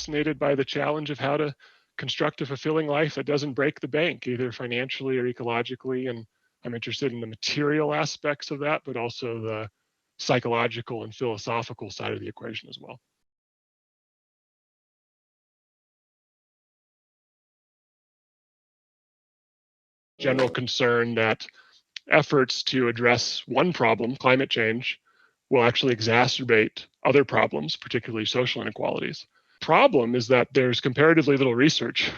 fascinated by the challenge of how to construct a fulfilling life that doesn't break the bank, either financially or ecologically. And I'm interested in the material aspects of that, but also the psychological and philosophical side of the equation as well. General concern that efforts to address one problem, climate change, will actually exacerbate other problems, particularly social inequalities. Problem is that there's comparatively little research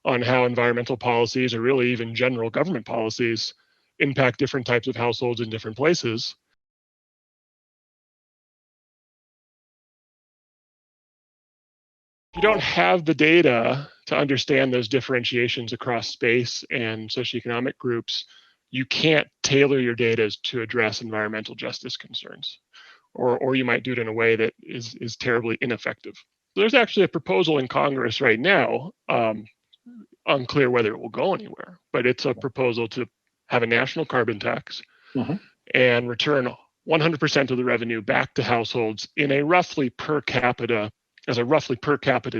on how environmental policies, or really even general government policies, impact different types of households in different places. If you don't have the data to understand those differentiations across space and socioeconomic groups, you can't tailor your data to address environmental justice concerns, or you might do it in a way that is terribly ineffective. There's actually a proposal in Congress right now, unclear whether it will go anywhere, but it's a proposal to have a national carbon tax and return 100% of the revenue back to households in a roughly per capita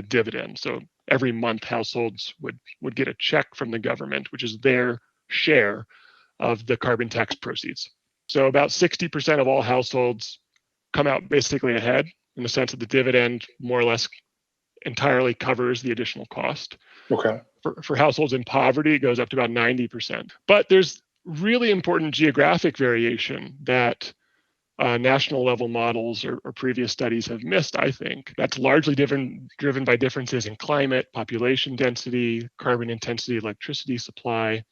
dividend. So every month households would get a check from the government, which is their share of the carbon tax proceeds. So about 60% of all households come out basically ahead, in the sense that the dividend more or less entirely covers the additional cost. Okay. For households in poverty, it goes up to about 90%. But there's really important geographic variation that national level models or previous studies have missed, I think. That's largely driven by differences in climate, population density, carbon intensity, electricity supply.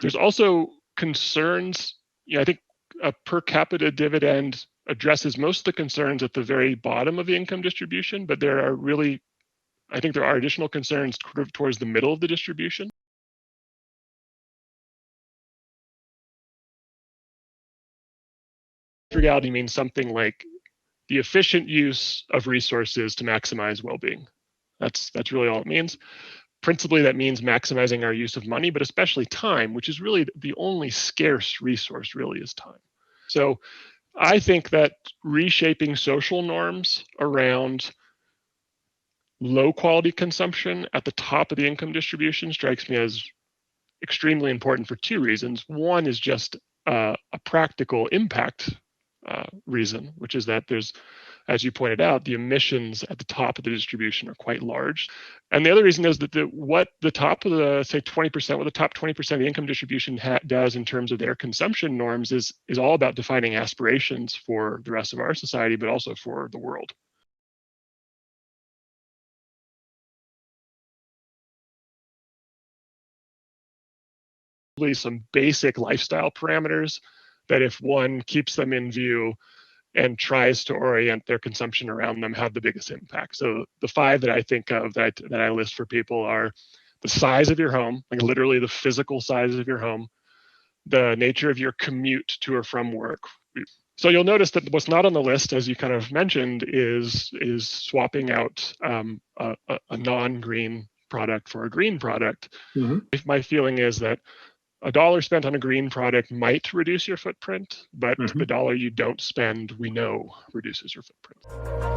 There's also concerns, I think a per capita dividend addresses most of the concerns at the very bottom of the income distribution, but there are additional concerns towards the middle of the distribution. Frugality means something like the efficient use of resources to maximize well-being. That's really all it means. Principally, that means maximizing our use of money, but especially time, which is really the only scarce resource, really, is time. So I think that reshaping social norms around low quality consumption at the top of the income distribution strikes me as extremely important for two reasons. One is just a practical impact reason, which is that there's, as you pointed out, the emissions at the top of the distribution are quite large. And the other reason is that what the top of the, say, 20%, what the top 20% of the income distribution does in terms of their consumption norms is all about defining aspirations for the rest of our society, but also for the world. Some basic lifestyle parameters that, if one keeps them in view and tries to orient their consumption around them, have the biggest impact. So the five that I think of that I list for people are the size of your home, like literally the physical size of your home, the nature of your commute to or from work. So you'll notice that what's not on the list, as you kind of mentioned, is swapping out a non-green product for a green product. My feeling is that a dollar spent on a green product might reduce your footprint, but the dollar you don't spend, we know, reduces your footprint.